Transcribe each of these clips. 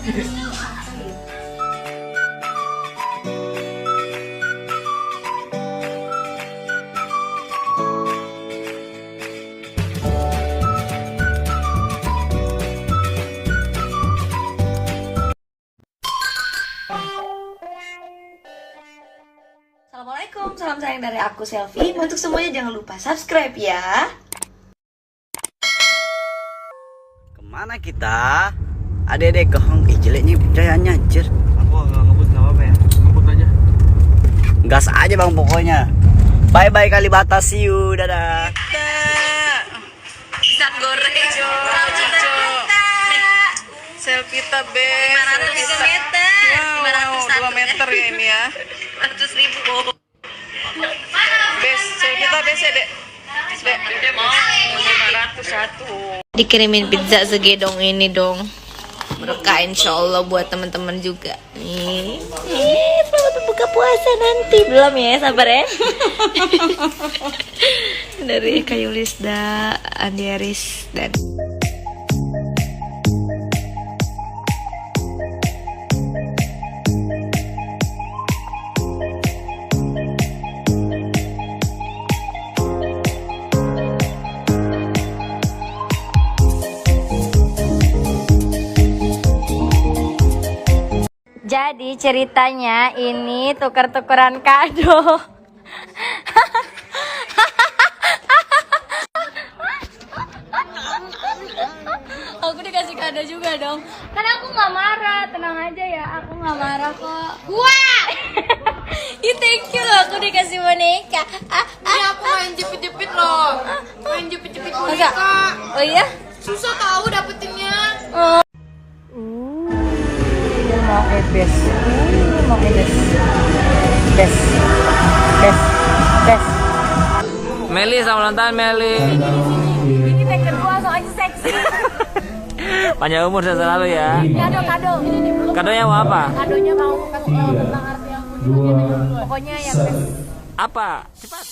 Assalamualaikum, salam sayang dari aku Selfie. Untuk semuanya jangan lupa subscribe ya. Kemana kita? Adek-adek kehong, jeleknya cahayanya anjir. Aku nggak ngebut, nggak apa-apa ya, ngebut aja. Gas aja bang pokoknya. Bye-bye Kalibata, see you, dadah. Pisang goreng, Selfie tabe 503 meter. wow, 2 meter ya ini ya. 100.000. Bes, selfie tabe sih dek. Dek mau 501. Dikirimin pizza segedong ini dong. Berkah insyaallah buat teman-teman juga. Nih, selamat buka puasa nanti. Belum ya, sabar ya. Dari Kayulisda, Andi Aris dan jadi ceritanya ini tukar-tukaran kado. Aku dikasih kado juga dong. Kan aku nggak marah, tenang aja ya. Aku nggak marah kok. Wah, thank you loh. Aku dikasih boneka. Ini aku main jepit-jepit loh. Main jepit-jepit boneka. Oh iya? Susah tahu dapetinnya. Mau ebes, mau ebes, bes. Meli sama nonton Meli. Ini tag kedua soalnya seksi. Panjang umur saya selalu ya. Kado. Kadonya mau apa? Kadonya mau kasih tahu tentang arti aku juga. Pokoknya yang best. Apa? Cepat.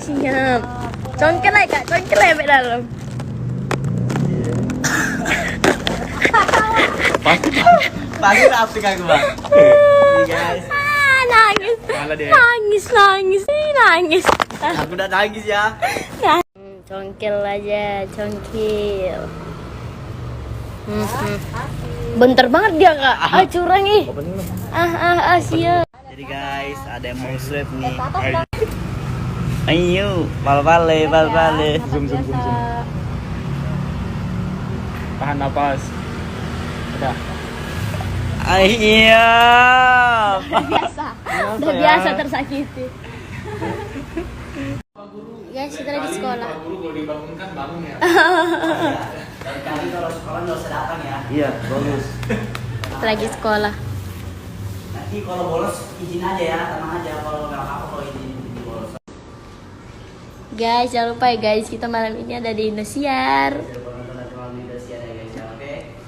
Siap. Congkel aja kak, congkel aja sampai dalam. Pagi rapik aku bang. Guys, Nangis. aku udah nangis ya. Congkel aja, congkel. Bentar banget dia kak. Curang ih. Siap. Jadi guys, ada yang mau swab nih. Ayo, bal-bale. Zoom. Tahan napas. Udah. Ayo. Udah biasa tersakiti. Guys, kita lagi sekolah. Kalau dibangunkan bangun ya. Kali kalau sekolah nggak usah datang ya. Iya, bagus. Kita lagi sekolah. Nanti kalau bolos izin aja ya, tenang aja. Kalau nggak apa-apa kalau izin bolos. Guys, jangan lupa ya guys, kita malam ini ada di Indosiar.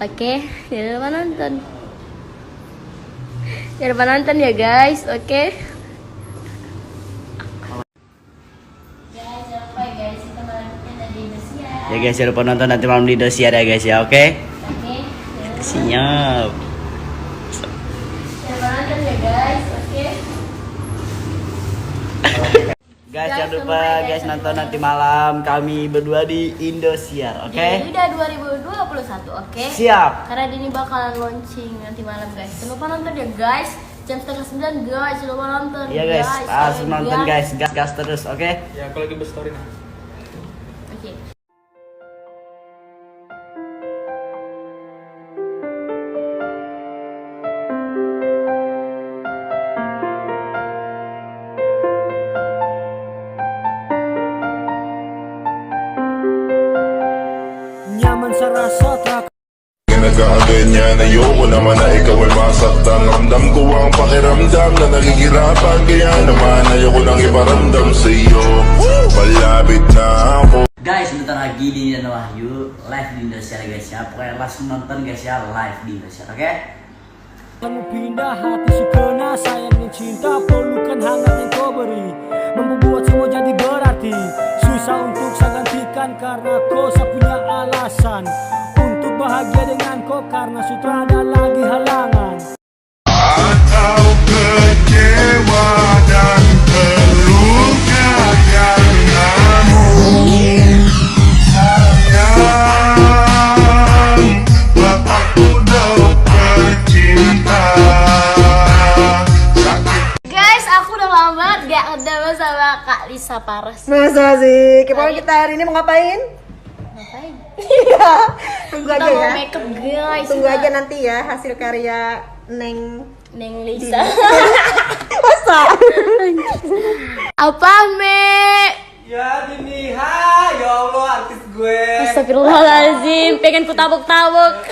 Oke, jangan lupa nonton. Jangan lupa nonton ya guys, oke? Guys, jangan lupa ya guys, kita malam ini ada di Indosiar. Ya guys, jangan lupa nonton nanti malam di Indosiar ya guys ya, oke? Oke. Siap. Jangan lupa nonton ya guys, oke? Guys, jangan lupa guys nonton nanti malam kami berdua di Indosiar, oke? Di Wida 2021, oke? Siap. Karena ini bakalan launching nanti malam guys. Jangan lupa nonton ya guys. Jam 8:30 guys, jangan lupa nonton. Iya guys, harus nonton guys, gas terus, oke? Ya, aku lagi berstory nah. Oke. Nyaman sa rasa tra Nagkakaganyan, ayoko naman na ikaw ay masaktan. Ramdam ko ang pakiramdam na nagigirapan. Kaya naman ayoko nang iparamdam sa iyo. Malapit na ako. Guys, bentar lagi di Nana Wahyu live di Indosiar guys ya. Pokoknya langsung nonton guys ya, live di Indosiar, oke? Kamu pindah hati sukena, sayangnya cinta, pelukan hangat yang kau beri membuat semua jadi berarti. Susah untuk saya gantikan karena kau saya punya alasan untuk bahagia dengan kau karena sudah ada lagi halangan. Atau kecewa dan terluka karenamu, sayang, bapakku tercinta. Guys, aku udah lama banget gak ketemu sama Kak Lisa Paras. Masa sih? Kemarin kita hari ini mau ngapain? Ngapain? Iya. Tunggu Kita aja mau ya. makeup guys. Tunggu aja nanti ya hasil karya Neng. Neng Lisa. Masa? Apa, Me? Ya Dini, hai, ya Allah artis gue. Astagfirullahaladzim, pengen ku tabuk-tabuk.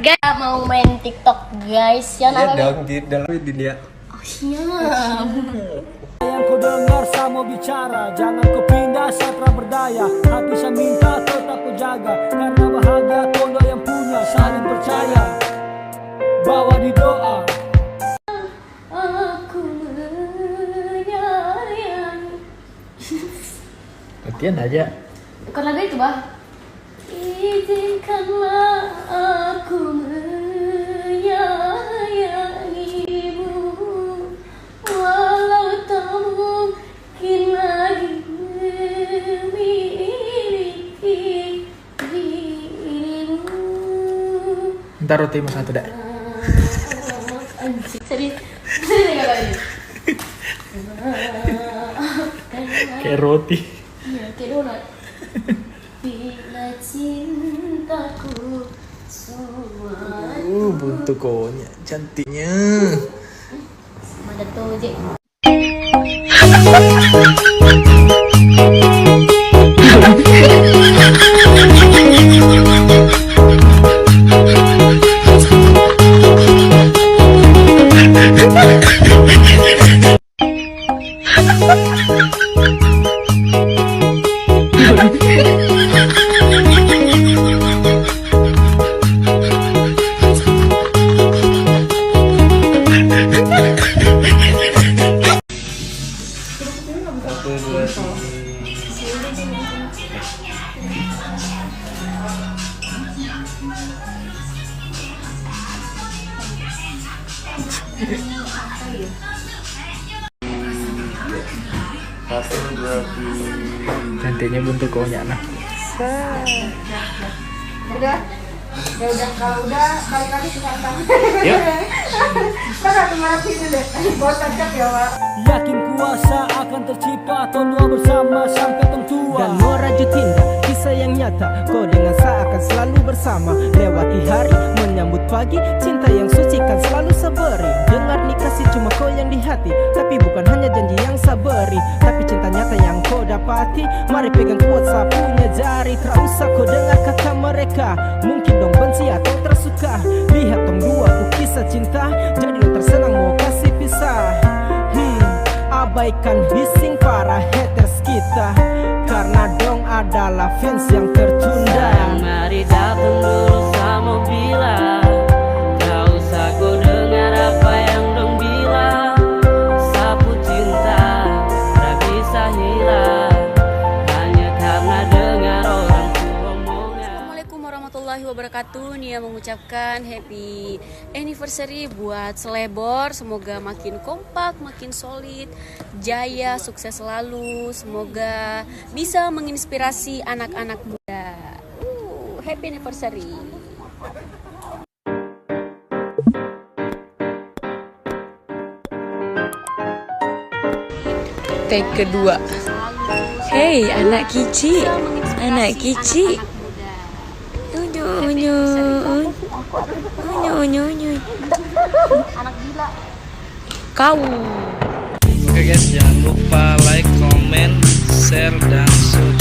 Guys, mau main TikTok guys. Ya namanya. di dalam dunia. Oh, siap. Yang kau dengar saya mau bicara, jangan kau pindah saya tak berdaya. Hati saya minta tetap kau jaga, karena bahagia kondo yang punya saling percaya. Bawa di doa. Aku menyayangi. Latihan aja. Bukan lagu itu, Bah. Izinkanlah aku menyayangimu, walau tak mungkin lagi memiliki dirimu. Ntar roti mas satu dah. Anjir, serius. Serius nggak kali ini? Kayak roti. Iya, kayak donat. Bila cintaku semua Buntu konya cantiknya. ada tuh, Jek. Cantiknya buntu konya nah. Udah. Ya udah, kalau udah balik lagi ke kantang. Yuk. Kita kemana sih deh? Bosan cak ya, Pak. Yakin kuasa akan tercipta atau doa bersama sampai tua. Dan merajut indah kisah yang nyata, kau dengan saya akan selalu bersama. Lewati hari, menyambut pagi, cinta yang suci kan selalu sabari. Dengar nih kasih cuma kau yang di hati, tapi bukan hanya janji yang sabari, tapi cinta nyata yang kau dapati. Mari pegang kuat saya punya jari. Tak usah kau dengar kata mereka, mungkin dong benci atau tersuka. Lihat tong dua ku kisah cinta, jadi dong tersenang mau kasih pisah. Abaikan bising para haters kita, karena dong adalah fans yang tertunda. Mari datang dulu sama bilang, gak usah kau dengar apa yang dong bilang. Sapu cinta tak bisa hilang, hanya karena dengar orang tua omongan. Assalamualaikum warahmatullahi wabarakatuh. Nia mengucapkan happy anniversary buat Selebor. Semoga makin kompak, makin solid, jaya, sukses selalu. Semoga bisa menginspirasi anak-anak muda. Happy anniversary. Take kedua. Hey, anak kici. Anak kici. Anak gila. Kau. Oke guys, jangan lupa like, comment, share, dan subscribe.